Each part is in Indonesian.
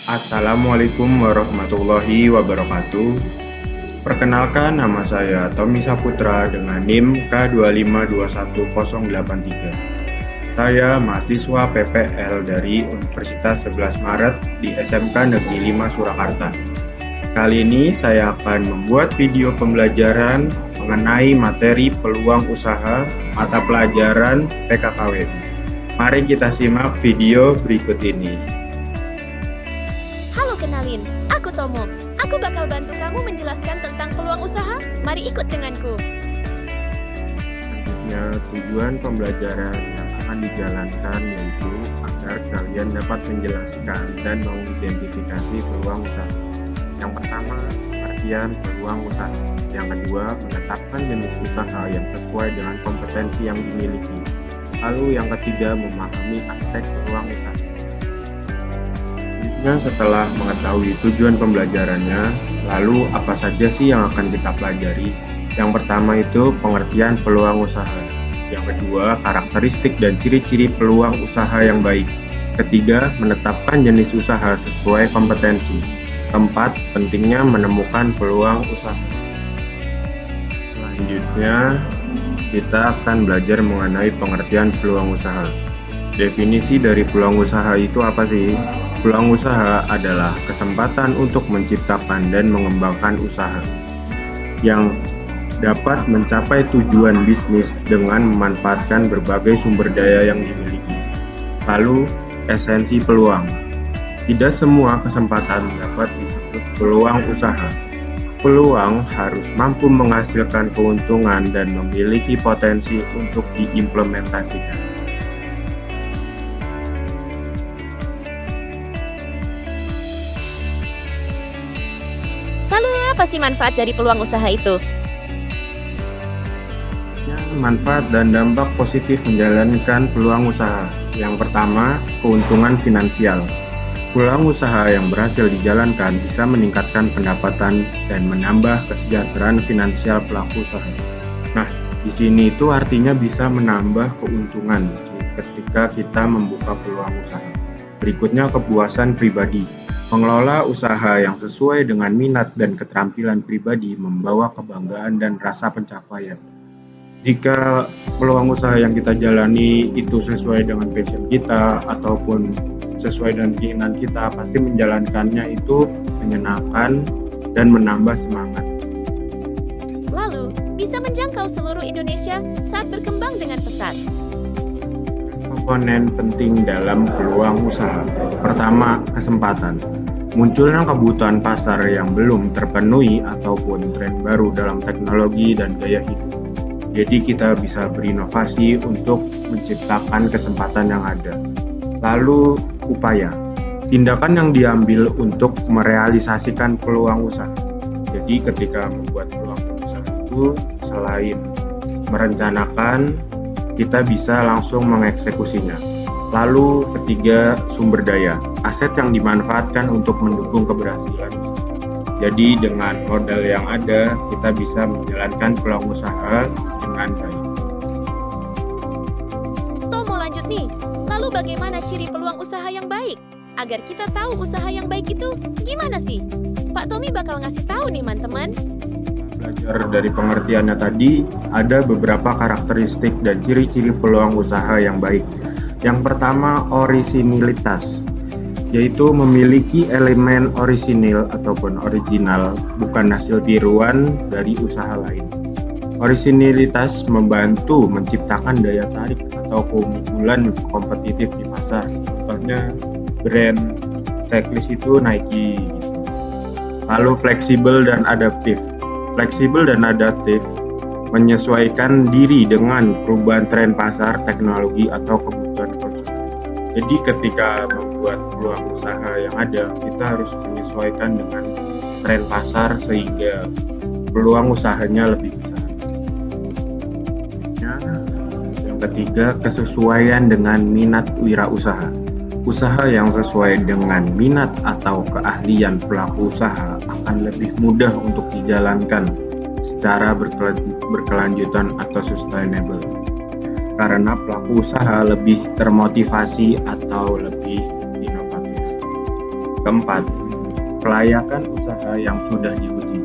Assalamualaikum warahmatullahi wabarakatuh. Perkenalkan, nama saya Tommy Saputra dengan NIM K2521083. Saya mahasiswa PPL dari Universitas 11 Maret di SMK Negeri 5 Surakarta. Kali ini saya akan membuat video pembelajaran mengenai materi peluang usaha mata pelajaran PKKWB. Mari kita simak video berikut ini. Kenalin, aku Tomo. Aku bakal bantu kamu menjelaskan tentang peluang usaha. Mari ikut denganku. Selanjutnya, tujuan pembelajaran yang akan dijalankan yaitu agar kalian dapat menjelaskan dan mengidentifikasi peluang usaha. Yang pertama, pengertian peluang usaha. Yang kedua, menetapkan jenis usaha yang sesuai dengan kompetensi yang dimiliki. Lalu yang ketiga, memahami aspek peluang usaha. Setelah mengetahui tujuan pembelajarannya, lalu apa saja sih yang akan kita pelajari? Yang pertama itu pengertian peluang usaha. Yang kedua, karakteristik dan ciri-ciri peluang usaha yang baik. Ketiga, menetapkan jenis usaha sesuai kompetensi. Keempat, pentingnya menemukan peluang usaha. Selanjutnya, kita akan belajar mengenai pengertian peluang usaha. Definisi dari peluang usaha itu apa sih? Peluang usaha adalah kesempatan untuk menciptakan dan mengembangkan usaha yang dapat mencapai tujuan bisnis dengan memanfaatkan berbagai sumber daya yang dimiliki. Lalu, esensi peluang. Tidak semua kesempatan dapat disebut peluang usaha. Peluang harus mampu menghasilkan keuntungan dan memiliki potensi untuk diimplementasikan. Lalu apa sih manfaat dari peluang usaha itu? Manfaat dan dampak positif menjalankan peluang usaha. Yang pertama, keuntungan finansial. Peluang usaha yang berhasil dijalankan bisa meningkatkan pendapatan dan menambah kesejahteraan finansial pelaku usaha. Nah, di sini itu artinya bisa menambah keuntungan ketika kita membuka peluang usaha. Berikutnya, kepuasan pribadi. Mengelola usaha yang sesuai dengan minat dan keterampilan pribadi membawa kebanggaan dan rasa pencapaian. Jika peluang usaha yang kita jalani itu sesuai dengan passion kita ataupun sesuai dengan keinginan kita, pasti menjalankannya itu menyenangkan dan menambah semangat. Lalu, bisa menjangkau seluruh Indonesia saat berkembang dengan pesat. Komponen penting dalam peluang usaha. Pertama, kesempatan. Munculnya kebutuhan pasar yang belum terpenuhi ataupun tren baru dalam teknologi dan gaya hidup. Jadi kita bisa berinovasi untuk menciptakan kesempatan yang ada. Lalu, upaya. Tindakan yang diambil untuk merealisasikan peluang usaha. Jadi ketika membuat peluang usaha itu, selain merencanakan, kita bisa langsung mengeksekusinya. Lalu ketiga, sumber daya, aset yang dimanfaatkan untuk mendukung keberhasilan. Jadi dengan modal yang ada, kita bisa menjalankan peluang usaha dengan baik. Tomo lanjut nih, lalu bagaimana ciri peluang usaha yang baik? Agar kita tahu usaha yang baik itu gimana sih? Pak Tommy bakal ngasih tahu nih teman-teman. Belajar dari pengertiannya tadi, ada beberapa karakteristik dan ciri-ciri peluang usaha yang baik. Yang pertama, orisinilitas, yaitu memiliki elemen orisinil ataupun original, bukan hasil tiruan dari usaha lain. Orisinilitas membantu menciptakan daya tarik atau keunggulan kompetitif di pasar. Contohnya, brand checklist itu Nike. Lalu fleksibel dan adaptif. Fleksibel dan adaptif menyesuaikan diri dengan perubahan tren pasar, teknologi, atau kebutuhan konsumen. Jadi ketika membuat peluang usaha yang ada, kita harus menyesuaikan dengan tren pasar sehingga peluang usahanya lebih besar. Yang ketiga, kesesuaian dengan minat wirausaha. Usaha yang sesuai dengan minat atau keahlian pelaku usaha akan lebih mudah untuk dijalankan secara berkelanjutan atau sustainable. Karena pelaku usaha lebih termotivasi atau lebih inovatif. Keempat, kelayakan usaha yang sudah diuji.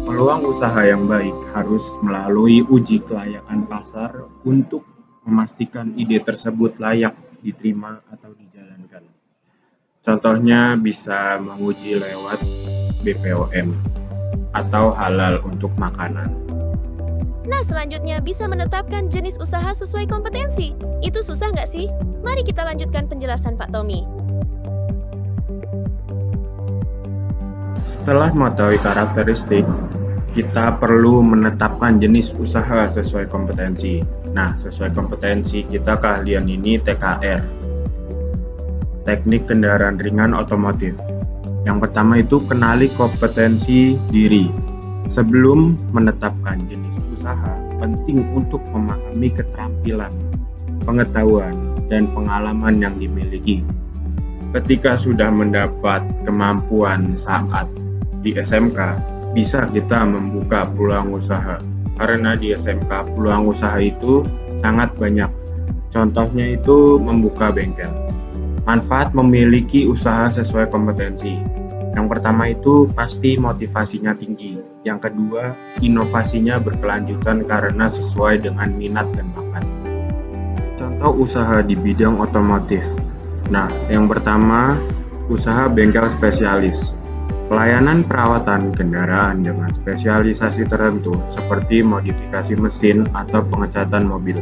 Peluang usaha yang baik harus melalui uji kelayakan pasar untuk memastikan ide tersebut layak diterima atau dijalankan. Contohnya bisa menguji lewat BPOM atau halal untuk makanan. Nah, selanjutnya bisa menetapkan jenis usaha sesuai kompetensi. Itu susah nggak sih? Mari kita lanjutkan penjelasan Pak Tommy. Setelah mengetahui karakteristik, kita perlu menetapkan jenis usaha sesuai kompetensi. Nah, sesuai kompetensi kita keahlian ini TKR, teknik kendaraan ringan otomotif. Yang pertama itu kenali kompetensi diri. Sebelum menetapkan jenis usaha, penting untuk memahami keterampilan, pengetahuan, dan pengalaman yang dimiliki. Ketika sudah mendapat kemampuan saat di SMK, bisa kita membuka peluang usaha. Karena di SMK peluang usaha itu sangat banyak. Contohnya itu membuka bengkel. Manfaat memiliki usaha sesuai kompetensi. Yang pertama itu pasti motivasinya tinggi. Yang kedua, inovasinya berkelanjutan karena sesuai dengan minat dan bakat. Contoh usaha di bidang otomotif. Nah, yang pertama, usaha bengkel spesialis. Pelayanan perawatan kendaraan dengan spesialisasi tertentu seperti modifikasi mesin atau pengecatan mobil.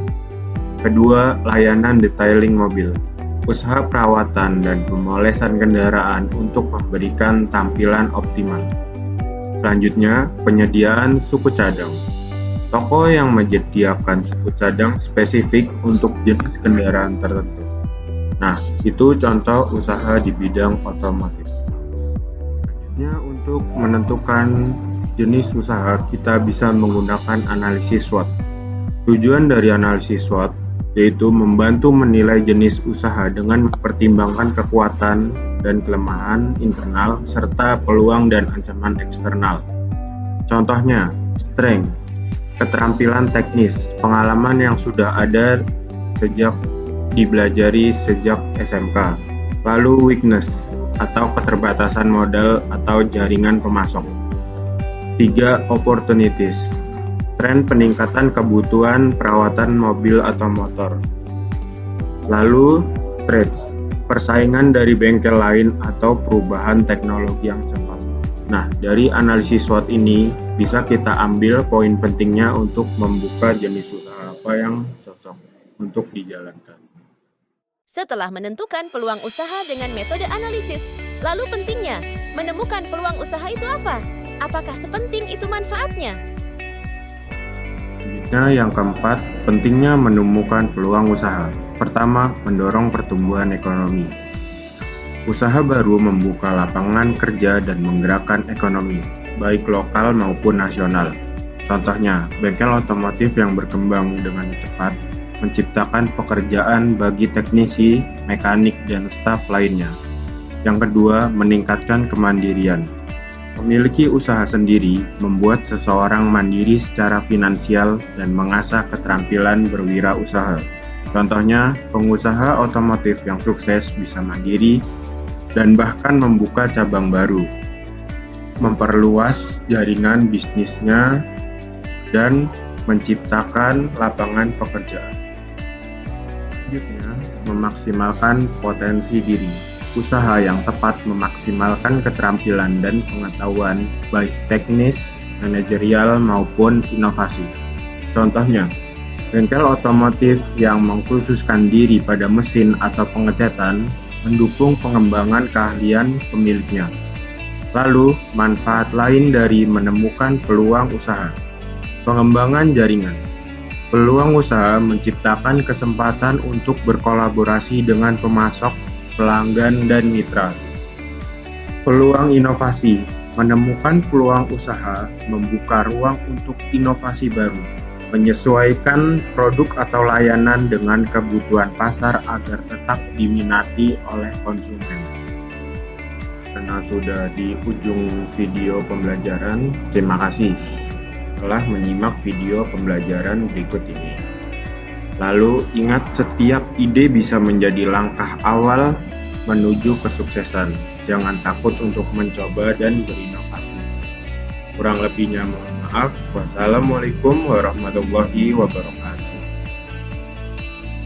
Kedua, layanan detailing mobil. Usaha perawatan dan pemolesan kendaraan untuk memberikan tampilan optimal. Selanjutnya, penyediaan suku cadang. Toko yang menyediakan suku cadang spesifik untuk jenis kendaraan tertentu. Nah, itu contoh usaha di bidang otomotif. Selanjutnya, untuk menentukan jenis usaha, kita bisa menggunakan analisis SWOT. Tujuan dari analisis SWOT yaitu membantu menilai jenis usaha dengan mempertimbangkan kekuatan dan kelemahan internal serta peluang dan ancaman eksternal. Contohnya, strength, keterampilan teknis, pengalaman yang sudah ada sejak dipelajari sejak SMK. Lalu weakness atau keterbatasan modal atau jaringan pemasok. 3. Opportunities, tren peningkatan kebutuhan perawatan mobil atau motor. Lalu threats, persaingan dari bengkel lain atau perubahan teknologi yang cepat. Nah, dari analisis SWOT ini bisa kita ambil poin pentingnya untuk membuka jenis usaha apa yang cocok untuk dijalankan. Setelah menentukan peluang usaha dengan metode analisis, lalu pentingnya menemukan peluang usaha itu apa? Apakah sepenting itu manfaatnya? Selanjutnya yang keempat, pentingnya menemukan peluang usaha. Pertama, mendorong pertumbuhan ekonomi. Usaha baru membuka lapangan kerja dan menggerakkan ekonomi, baik lokal maupun nasional. Contohnya, bengkel otomotif yang berkembang dengan cepat menciptakan pekerjaan bagi teknisi, mekanik, dan staf lainnya. Yang kedua, meningkatkan kemandirian. Memiliki usaha sendiri membuat seseorang mandiri secara finansial dan mengasah keterampilan berwirausaha. Contohnya, pengusaha otomotif yang sukses bisa mandiri dan bahkan membuka cabang baru, memperluas jaringan bisnisnya, dan menciptakan lapangan pekerjaan. Selanjutnya, memaksimalkan potensi diri. Usaha yang tepat memaksimalkan keterampilan dan pengetahuan baik teknis, manajerial maupun inovasi. Contohnya, bengkel otomotif yang mengkhususkan diri pada mesin atau pengecatan mendukung pengembangan keahlian pemiliknya. Lalu, manfaat lain dari menemukan peluang usaha. Pengembangan jaringan. Peluang usaha menciptakan kesempatan untuk berkolaborasi dengan pemasok, pelanggan, dan mitra. Peluang inovasi. Menemukan peluang usaha membuka ruang untuk inovasi baru, menyesuaikan produk atau layanan dengan kebutuhan pasar agar tetap diminati oleh konsumen. Karena sudah di ujung video pembelajaran, terima kasih telah menyimak video pembelajaran berikut ini. Lalu ingat, setiap ide bisa menjadi langkah awal menuju kesuksesan. Jangan takut untuk mencoba dan berinovasi. Kurang lebihnya mohon maaf. Wassalamualaikum warahmatullahi wabarakatuh.